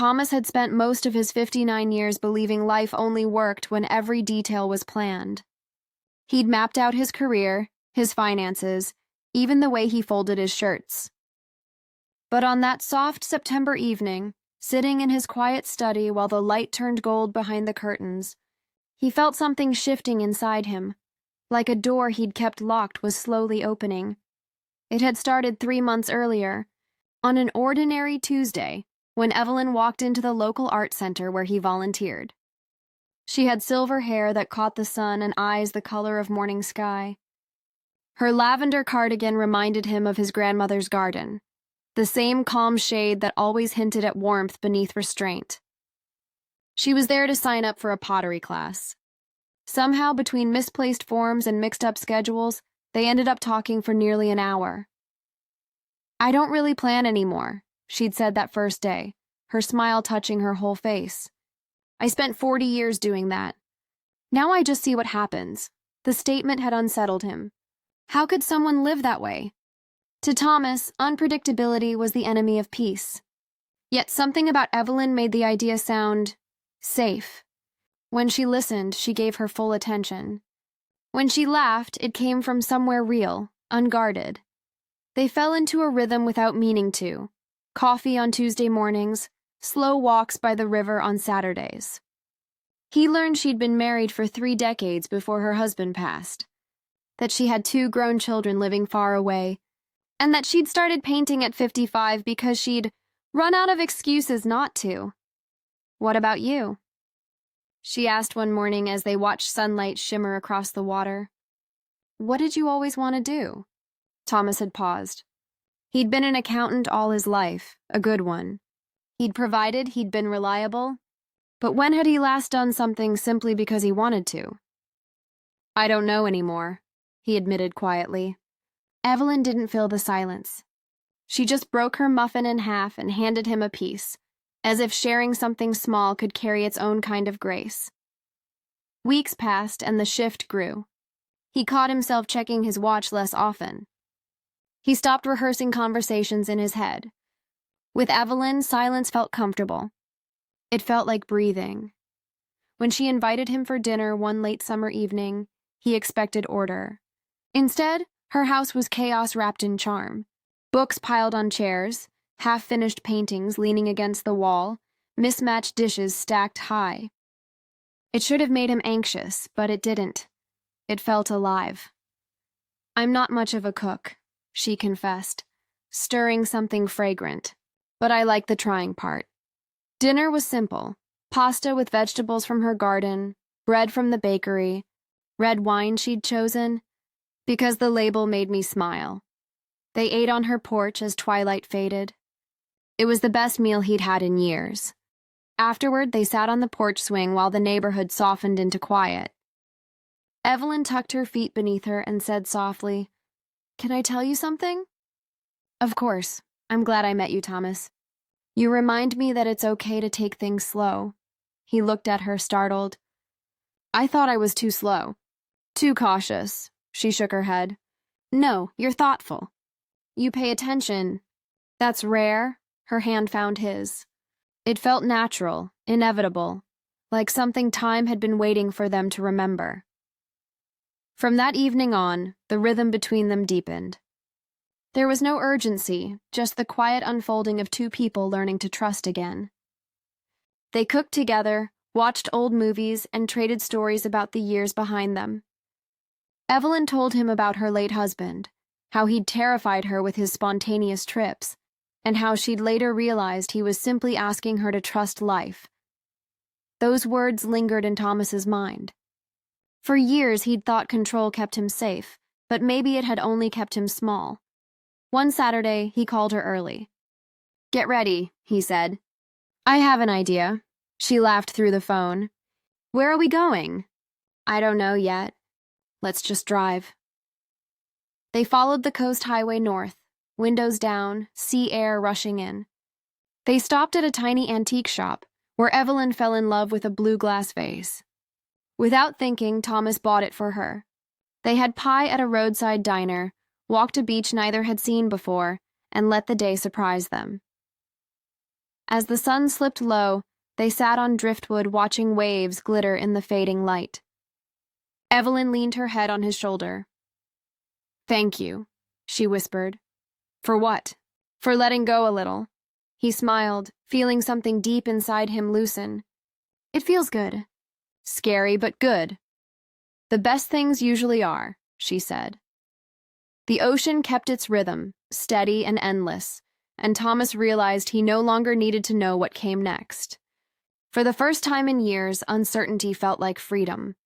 Thomas had spent most of his 59 years believing life only worked when every detail was planned. He'd mapped out his career, his finances, even the way he folded his shirts. But on that soft September evening, sitting in his quiet study while the light turned gold behind the curtains, he felt something shifting inside him, like a door he'd kept locked was slowly opening. It had started 3 months earlier, on an ordinary Tuesday, when Evelyn walked into the local art center where he volunteered. She had silver hair that caught the sun and eyes the color of morning sky. Her lavender cardigan reminded him of his grandmother's garden, the same calm shade that always hinted at warmth beneath restraint. She was there to sign up for a pottery class. Somehow, between misplaced forms and mixed-up schedules, they ended up talking for nearly an hour. "I don't really plan anymore," she'd said that first day, her smile touching her whole face. "I spent 40 years doing that. Now I just see what happens." The statement had unsettled him. How could someone live that way? To Thomas, unpredictability was the enemy of peace. Yet something about Evelyn made the idea sound safe. When she listened, she gave her full attention. When she laughed, it came from somewhere real, unguarded. They fell into a rhythm without meaning to. Coffee on Tuesday mornings, slow walks by the river on Saturdays. He learned she'd been married for 3 decades before her husband passed, that she had 2 grown children living far away, and that she'd started painting at 55 because she'd run out of excuses not to. "What about you?" she asked one morning as they watched sunlight shimmer across the water. "What did you always want to do?" Thomas had paused. He'd been an accountant all his life, a good one. He'd provided, he'd been reliable. But when had he last done something simply because he wanted to? "I don't know anymore," he admitted quietly. Evelyn didn't fill the silence. She just broke her muffin in half and handed him a piece, as if sharing something small could carry its own kind of grace. Weeks passed and the shift grew. He caught himself checking his watch less often. He stopped rehearsing conversations in his head. With Evelyn, silence felt comfortable. It felt like breathing. When she invited him for dinner one late summer evening, he expected order. Instead, her house was chaos wrapped in charm. Books piled on chairs, half-finished paintings leaning against the wall, mismatched dishes stacked high. It should have made him anxious, but it didn't. It felt alive. "I'm not much of a cook," she confessed, stirring something fragrant, "but I like the trying part." Dinner was simple: pasta with vegetables from her garden, bread from the bakery, red wine she'd chosen, because the label made me smile. They ate on her porch as twilight faded. It was the best meal he'd had in years. Afterward, they sat on the porch swing while the neighborhood softened into quiet. Evelyn tucked her feet beneath her and said softly, "Can I tell you something?" "Of course. I'm glad I met you, Thomas. You remind me that it's okay to take things slow." He looked at her, startled. "I thought I was too slow. Too cautious." She shook her head. "No, you're thoughtful. You pay attention." "That's rare." Her hand found his. It felt natural, inevitable, like something time had been waiting for them to remember. From that evening on, the rhythm between them deepened. There was no urgency, just the quiet unfolding of 2 people learning to trust again. They cooked together, watched old movies, and traded stories about the years behind them. Evelyn told him about her late husband, how he'd terrified her with his spontaneous trips, and how she'd later realized he was simply asking her to trust life. Those words lingered in Thomas's mind. For years he'd thought control kept him safe, but maybe it had only kept him small. One Saturday, he called her early. "Get ready," he said. "I have an idea." She laughed through the phone. "Where are we going?" "I don't know yet. Let's just drive." They followed the coast highway north, windows down, sea air rushing in. They stopped at a tiny antique shop, where Evelyn fell in love with a blue glass vase. Without thinking, Thomas bought it for her. They had pie at a roadside diner, walked a beach neither had seen before, and let the day surprise them. As the sun slipped low, they sat on driftwood watching waves glitter in the fading light. Evelyn leaned her head on his shoulder. "Thank you," she whispered. "For what?" "For letting go a little." He smiled, feeling something deep inside him loosen. "It feels good." "Scary, but good." "The best things usually are," she said. The ocean kept its rhythm, steady and endless, and Thomas realized he no longer needed to know what came next. For the first time in years, uncertainty felt like freedom.